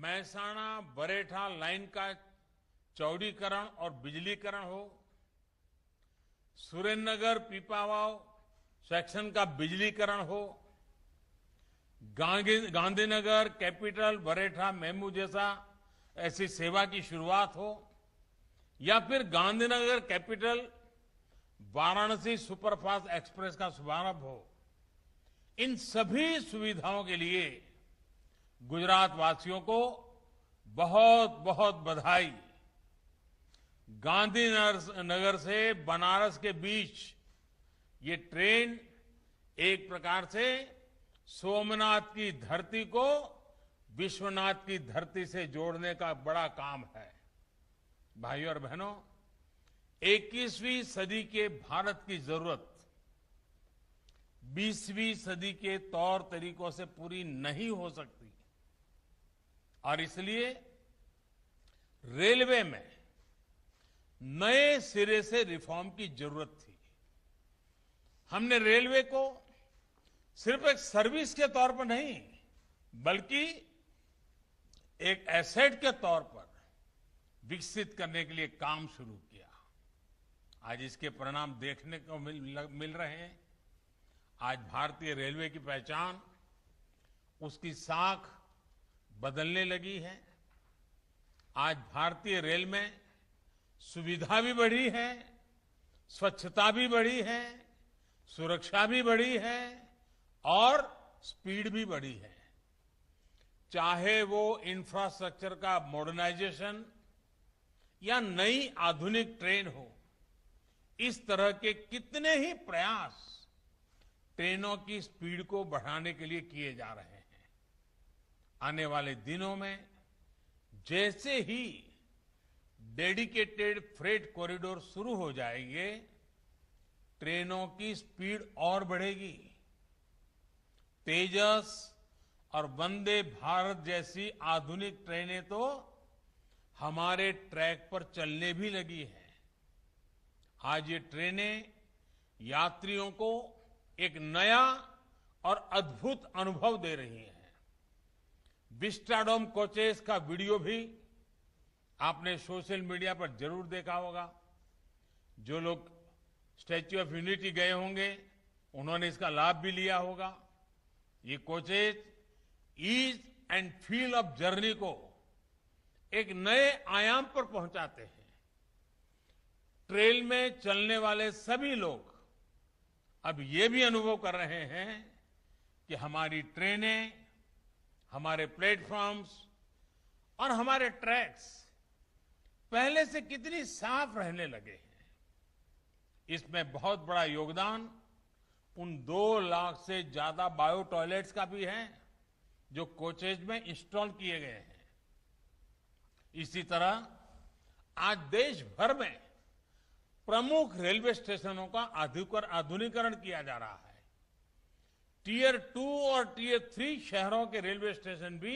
Mehsana Baretha line का चौड़ीकरण और बिजलीकरण हो, सुरेंद्रनगर पीपावाव सेक्शन का बिजलीकरण हो, गांधीनगर कैपिटल बरेठा मेमू जैसा ऐसी सेवा की शुरुआत हो, या फिर Gandhinagar capital Varanasi superfast express का शुभारंभ हो, इन सभी सुविधाओं के लिए गुजरात वासियों को बहुत बहुत बधाई। गांधीनगर से बनारस के बीच ये ट्रेन एक प्रकार से सोमनाथ की धरती को विश्वनाथ की धरती से जोड़ने का बड़ा काम है। भाइयों और बहनों, 21वीं सदी के भारत की जरूरत 20वीं सदी के तौर तरीकों से पूरी नहीं हो सकती और इसलिए रेलवे में नए सिरे से रिफॉर्म की जरूरत थी। हमने रेलवे को सिर्फ एक सर्विस के तौर पर नहीं बल्कि एक एसेट के तौर पर विकसित करने के लिए काम शुरू किया। आज इसके परिणाम देखने को मिल रहे हैं। आज भारतीय रेलवे की पहचान, उसकी साख बदलने लगी है। आज भारतीय रेल में सुविधा भी बढ़ी है, स्वच्छता भी बढ़ी है, सुरक्षा भी बढ़ी है और स्पीड भी बढ़ी है। चाहे वो इंफ्रास्ट्रक्चर का मॉडर्नाइजेशन या नई आधुनिक ट्रेन हो, इस तरह के कितने ही प्रयास ट्रेनों की स्पीड को बढ़ाने के लिए किए जा रहे हैं। आने वाले दिनों में जैसे ही डेडिकेटेड फ्रेट कॉरिडोर शुरू हो जाएंगे, ट्रेनों की स्पीड और बढ़ेगी। तेजस और वंदे भारत जैसी आधुनिक ट्रेनें तो हमारे ट्रैक पर चलने भी लगी हैं। आज ये ट्रेनें यात्रियों को एक नया और अद्भुत अनुभव दे रही हैं। विस्टाडोम कोचेस का वीडियो भी आपने सोशल मीडिया पर जरूर देखा होगा। जो लोग स्टैच्यू ऑफ यूनिटी गए होंगे उन्होंने इसका लाभ भी लिया होगा। ये coaches ease and feel of journey को एक नए आयाम पर पहुंचाते हैं। ट्रेन में चलने वाले सभी लोग अब ये भी अनुभव कर रहे हैं कि हमारी ट्रेनें, हमारे प्लेटफॉर्म्स और हमारे ट्रैक्स पहले से कितनी साफ रहने लगे हैं। इसमें बहुत बड़ा योगदान उन 2 लाख से ज्यादा बायो टॉयलेट्स का भी है जो कोचेज में इंस्टॉल किए गए हैं। इसी तरह आज देश भर में प्रमुख रेलवे स्टेशनों का आधुनिकीकरण किया जा रहा है। टियर 2 और टियर 3 शहरों के रेलवे स्टेशन भी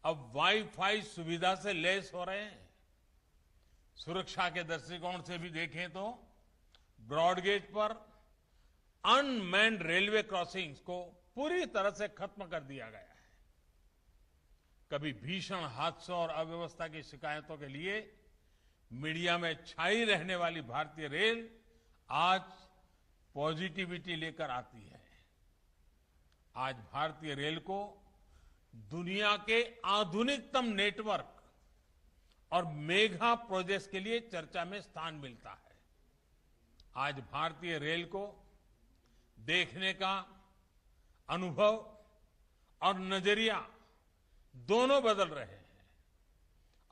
अब वाईफाई सुविधा से लैस हो रहे हैं। सुरक्षा के दृष्टिकोण से भी देखें तो ब्रॉडगेज पर अनमैन्ड रेलवे क्रॉसिंग्स को पूरी तरह से खत्म कर दिया गया है। कभी भीषण हादसों और अव्यवस्था की शिकायतों के लिए मीडिया में छाई रहने वाली भारतीय रेल आज पॉजिटिविटी लेकर आती है। आज भारतीय रेल को दुनिया के आधुनिकतम नेटवर्क और मेगा प्रोजेक्ट्स के लिए चर्चा में स्थान मिलता है। आज भारतीय रेल को देखने का अनुभव और नजरिया दोनों बदल रहे हैं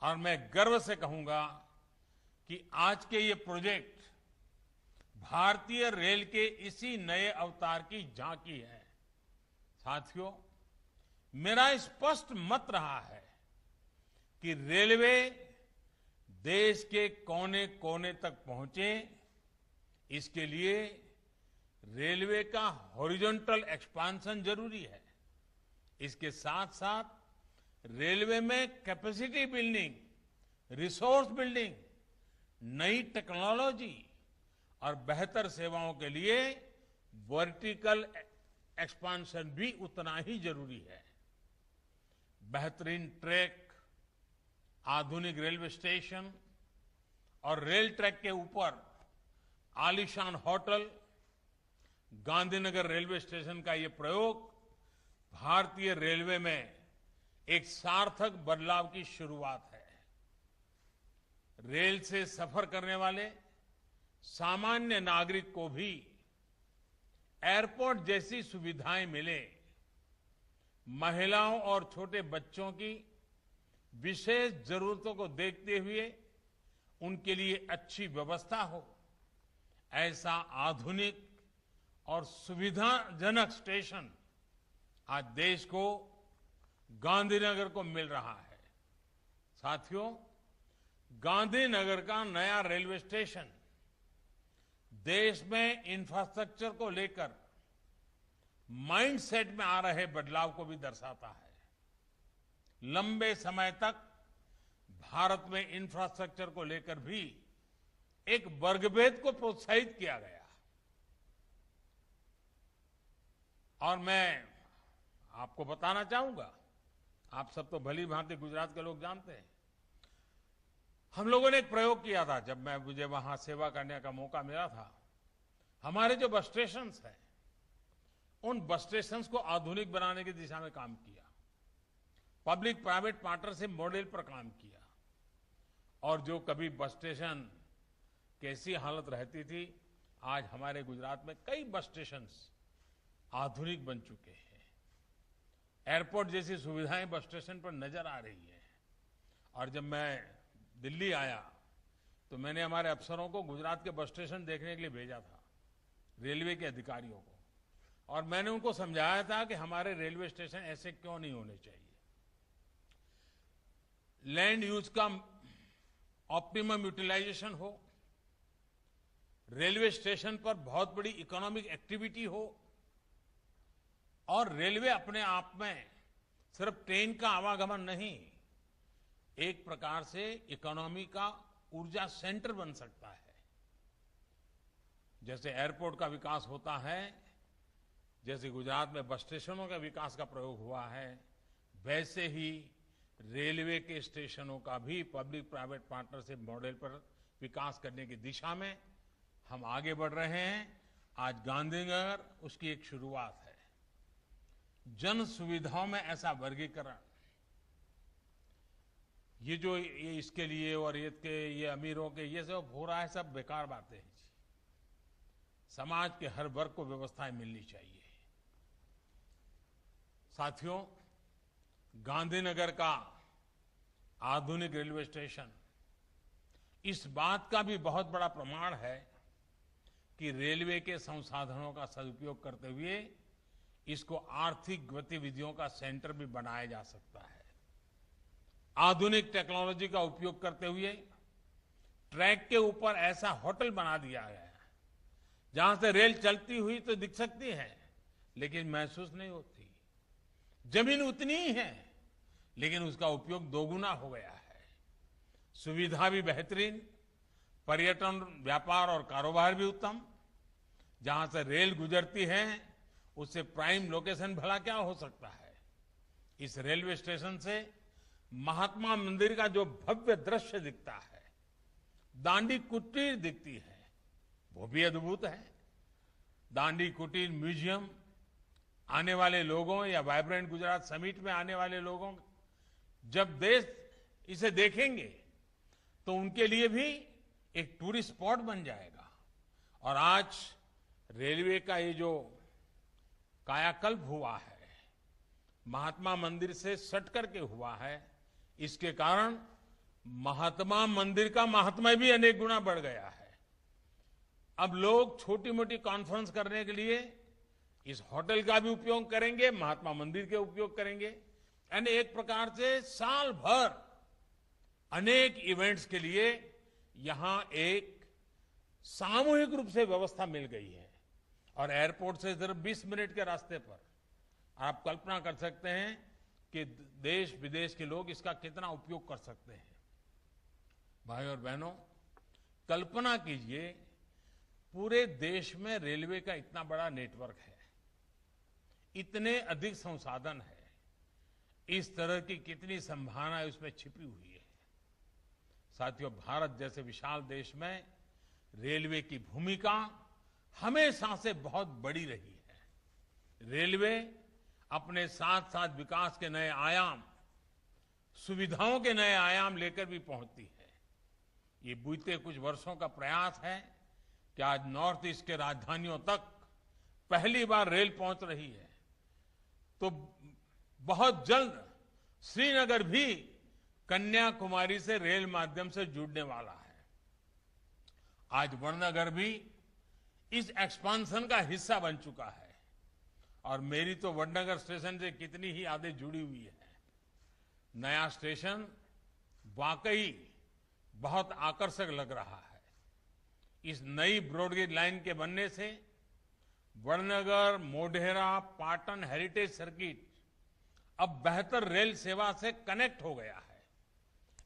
और मैं गर्व से कहूंगा कि आज के ये प्रोजेक्ट भारतीय रेल के इसी नए अवतार की झांकी है। साथियों, मेरा स्पष्ट मत रहा है कि रेलवे देश के कोने कोने तक पहुंचे, इसके लिए रेलवे का हॉरिजॉन्टल एक्सपांशन जरूरी है। इसके साथ साथ रेलवे में कैपेसिटी बिल्डिंग, रिसोर्स बिल्डिंग, नई टेक्नोलॉजी और बेहतर सेवाओं के लिए वर्टिकल एक्सपांशन भी उतना ही जरूरी है। बेहतरीन ट्रैक, आधुनिक रेलवे स्टेशन और रेल ट्रैक के ऊपर आलीशान होटल, गांधीनगर रेलवे स्टेशन का ये प्रयोग भारतीय रेलवे में एक सार्थक बदलाव की शुरुआत है। रेल से सफर करने वाले सामान्य नागरिक को भी एयरपोर्ट जैसी सुविधाएं मिले, महिलाओं और छोटे बच्चों की विशेष जरूरतों को देखते हुए उनके लिए अच्छी व्यवस्था हो, ऐसा आधुनिक और सुविधाजनक स्टेशन आज देश को गांधीनगर को मिल रहा है। साथियों, गांधीनगर का नया रेलवे स्टेशन देश में इंफ्रास्ट्रक्चर को लेकर माइंडसेट में आ रहे बदलाव को भी दर्शाता है। लंबे समय तक भारत में इंफ्रास्ट्रक्चर को लेकर भी एक वर्गभेद को प्रोत्साहित किया गया और मैं आपको बताना चाहूंगा, आप सब तो भली भांति गुजरात के लोग जानते हैं, हम लोगों ने एक प्रयोग किया था जब मुझे वहां सेवा करने का मौका मिला था। हमारे जो बस स्टेशन हैं, उन बस स्टेशन को आधुनिक बनाने की दिशा में काम किया, पब्लिक प्राइवेट पार्टनरशिप मॉडल पर काम किया और जो कभी बस स्टेशन कैसी हालत रहती थी, आज हमारे गुजरात में कई बस स्टेशन आधुनिक बन चुके हैं। एयरपोर्ट जैसी सुविधाएं बस स्टेशन पर नजर आ रही है। और जब मैं दिल्ली आया तो मैंने हमारे अफसरों को गुजरात के बस स्टेशन देखने के लिए भेजा था, रेलवे के अधिकारियों को, और मैंने उनको समझाया था कि हमारे रेलवे स्टेशन ऐसे क्यों नहीं होने चाहिए। लैंड यूज का ऑप्टिमम यूटिलाइजेशन हो, रेलवे स्टेशन पर बहुत बड़ी इकोनॉमिक एक्टिविटी हो और रेलवे अपने आप में सिर्फ ट्रेन का आवागमन नहीं, एक प्रकार से इकोनॉमी का ऊर्जा सेंटर बन सकता है। जैसे एयरपोर्ट का विकास होता है, जैसे गुजरात में बस स्टेशनों का विकास का प्रयोग हुआ है, वैसे ही रेलवे के स्टेशनों का भी पब्लिक प्राइवेट पार्टनरशिप मॉडल पर विकास करने की दिशा में हम आगे बढ़ रहे हैं। आज गांधीनगर उसकी एक शुरुआत है। जन सुविधाओं में ऐसा वर्गीकरण, ये जो ये इसके लिए और ये अमीरों के ये सब हो रहा है, सब बेकार बातें हैं जी। समाज के हर वर्ग को व्यवस्थाएं मिलनी चाहिए। साथियों, गांधीनगर का आधुनिक रेलवे स्टेशन इस बात का भी बहुत बड़ा प्रमाण है कि रेलवे के संसाधनों का सदुपयोग करते हुए इसको आर्थिक गतिविधियों का सेंटर भी बनाया जा सकता है। आधुनिक टेक्नोलॉजी का उपयोग करते हुए ट्रैक के ऊपर ऐसा होटल बना दिया गया है जहां से रेल चलती हुई तो दिख सकती है लेकिन महसूस नहीं होती। जमीन उतनी ही है लेकिन उसका उपयोग दोगुना हो गया है। सुविधा भी बेहतरीन, पर्यटन, व्यापार और कारोबार भी उत्तम। जहां से रेल गुजरती है उससे प्राइम लोकेशन भला क्या हो सकता है। इस रेलवे स्टेशन से महात्मा मंदिर का जो भव्य दृश्य दिखता है, दांडी कुटीर दिखती है, वो भी अद्भुत है। दांडी कुटीर म्यूजियम आने वाले लोगों या वाइब्रेंट गुजरात समिट में आने वाले लोगों जब देश इसे देखेंगे तो उनके लिए भी एक टूरिस्ट स्पॉट बन जाएगा। और आज रेलवे का ये जो कायाकल्प हुआ है, महात्मा मंदिर से सट करके हुआ है, इसके कारण महात्मा मंदिर का महात्म्य भी अनेक गुना बढ़ गया है। अब लोग छोटी मोटी कॉन्फ्रेंस करने के लिए इस होटल का भी उपयोग करेंगे, महात्मा मंदिर के उपयोग करेंगे। यानी एक प्रकार से साल भर अनेक इवेंट्स के लिए यहां एक सामूहिक रूप से व्यवस्था मिल गई है। और एयरपोर्ट से सिर्फ 20 मिनट के रास्ते पर आप कल्पना कर सकते हैं कि देश विदेश के लोग इसका कितना उपयोग कर सकते हैं। भाई और बहनों, कल्पना कीजिए पूरे देश में रेलवे का इतना बड़ा नेटवर्क है, इतने अधिक संसाधन है, इस तरह की कितनी संभावनाएं उसमें छिपी हुई है। साथियों, भारत जैसे विशाल देश में रेलवे की भूमिका हमेशा से बहुत बड़ी रही है। रेलवे अपने साथ साथ विकास के नए आयाम, सुविधाओं के नए आयाम लेकर भी पहुंचती है। ये बीते कुछ वर्षों का प्रयास है कि आज नॉर्थ ईस्ट के राजधानियों तक पहली बार रेल पहुंच रही है। तो बहुत जल्द श्रीनगर भी कन्याकुमारी से रेल माध्यम से जुड़ने वाला है। आज वड़नगर भी इस एक्सपांशन का हिस्सा बन चुका है और मेरी तो वड़नगर स्टेशन से कितनी ही यादें जुड़ी हुई है। नया स्टेशन वाकई बहुत आकर्षक लग रहा है। इस नई ब्रॉडगेज लाइन के बनने से वड़नगर मोढेरा पाटन हेरिटेज सर्किट अब बेहतर रेल सेवा से कनेक्ट हो गया है।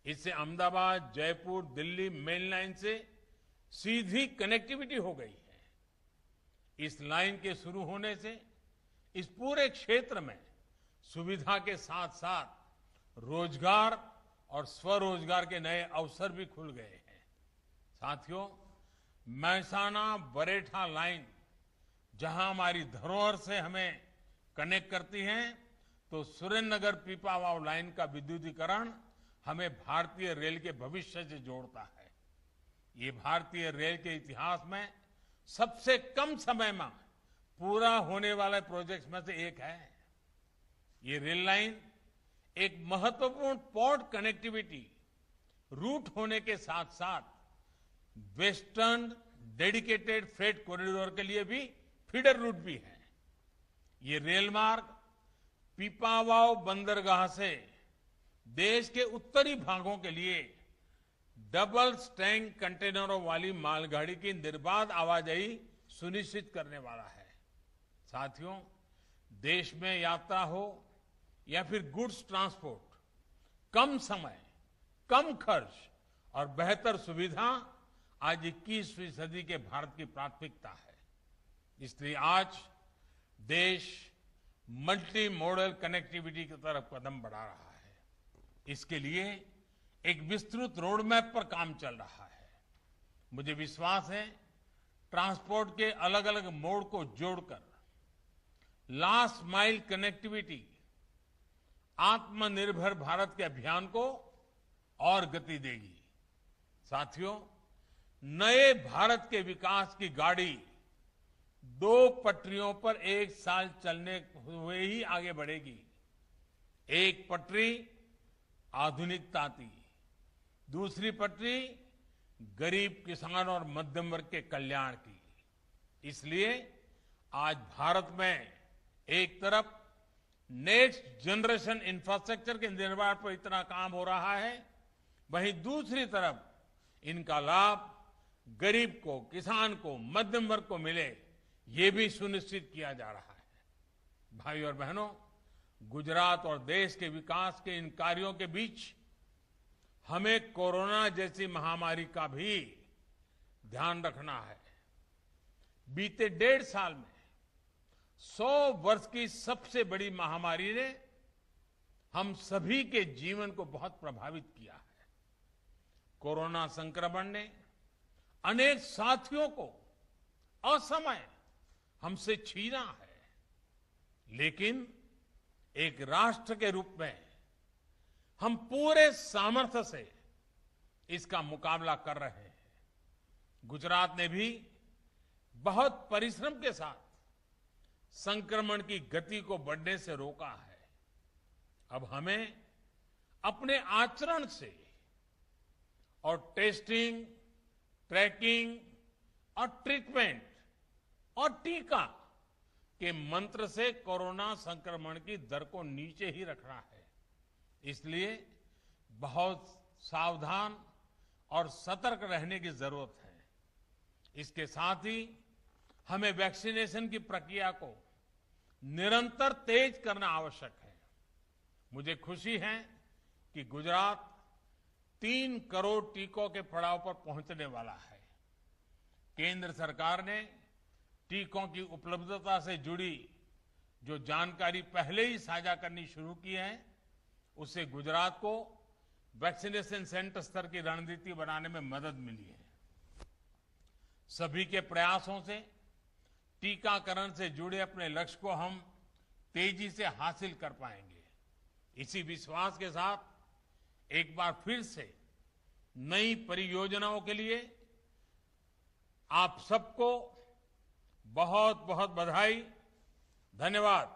इससे अहमदाबाद, जयपुर, दिल्ली मेन लाइन से सीधी कनेक्टिविटी हो गई है। इस लाइन के शुरू होने से इस पूरे क्षेत्र में सुविधा के साथ साथ रोजगार और स्वरोजगार के नए अवसर भी खुल गए हैं। साथियों, महसाना बरेठा लाइन जहां हमारी धरोहर से हमें कनेक्ट करती है, तो सुरेंद्रनगर पीपावाव लाइन का विद्युतीकरण हमें भारतीय रेल के भविष्य से जोड़ता है। ये भारतीय रेल के इतिहास में सबसे कम समय में पूरा होने वाले प्रोजेक्ट्स में से एक है। ये रेल लाइन एक महत्वपूर्ण पोर्ट कनेक्टिविटी रूट होने के साथ साथ वेस्टर्न डेडिकेटेड फ्रेट कॉरिडोर के लिए भी फीडर रूट भी है। ये रेल मार्ग पीपावाव बंदरगाह से देश के उत्तरी भागों के लिए डबल स्टैंक कंटेनरों वाली मालगाड़ी की निर्बाध आवाजाही सुनिश्चित करने वाला है। साथियों, देश में यात्रा हो या फिर गुड्स ट्रांसपोर्ट, कम समय, कम खर्च और बेहतर सुविधा आज 21वीं सदी के भारत की प्राथमिकता है। इसलिए आज देश मल्टी मॉडल कनेक्टिविटी की तरफ कदम बढ़ा रहा है। इसके लिए एक विस्तृत रोड मैप पर काम चल रहा है। मुझे विश्वास है ट्रांसपोर्ट के अलग अलग मोड को जोड़कर लास्ट माइल कनेक्टिविटी आत्मनिर्भर भारत के अभियान को और गति देगी। साथियों, नए भारत के विकास की गाड़ी 2 पटरियों पर एक साल चलने हुए ही आगे बढ़ेगी। एक पटरी आधुनिकता की, दूसरी पटरी गरीब किसान और मध्यम वर्ग के कल्याण की। इसलिए आज भारत में एक तरफ नेक्स्ट जनरेशन इंफ्रास्ट्रक्चर के निर्माण पर इतना काम हो रहा है, वहीं दूसरी तरफ इनका लाभ गरीब को, किसान को, मध्यम वर्ग को मिले, ये भी सुनिश्चित किया जा रहा है। भाई और बहनों, गुजरात और देश के विकास के इन कार्यों के बीच हमें कोरोना जैसी महामारी का भी ध्यान रखना है। बीते 1.5 साल में 100 वर्ष की सबसे बड़ी महामारी ने हम सभी के जीवन को बहुत प्रभावित किया है। कोरोना संक्रमण ने अनेक साथियों को असमय हमसे छीना है, लेकिन एक राष्ट्र के रूप में हम पूरे सामर्थ्य से इसका मुकाबला कर रहे हैं। गुजरात ने भी बहुत परिश्रम के साथ संक्रमण की गति को बढ़ने से रोका है। अब हमें अपने आचरण से और टेस्टिंग, ट्रैकिंग और ट्रीटमेंट और टीका के मंत्र से कोरोना संक्रमण की दर को नीचे ही रखना है। इसलिए बहुत सावधान और सतर्क रहने की जरूरत है। इसके साथ ही हमें वैक्सीनेशन की प्रक्रिया को निरंतर तेज करना आवश्यक है। मुझे खुशी है कि गुजरात 3 करोड़ टीकों के पड़ाव पर पहुंचने वाला है। केंद्र सरकार ने टीकों की उपलब्धता से जुड़ी जो जानकारी पहले ही साझा करनी शुरू की है, उससे गुजरात को वैक्सीनेशन सेंटर स्तर की रणनीति बनाने में मदद मिली है। सभी के प्रयासों से टीकाकरण से जुड़े अपने लक्ष्य को हम तेजी से हासिल कर पाएंगे। इसी विश्वास के साथ एक बार फिर से नई परियोजनाओं के लिए आप सबको बहुत बहुत बधाई, धन्यवाद।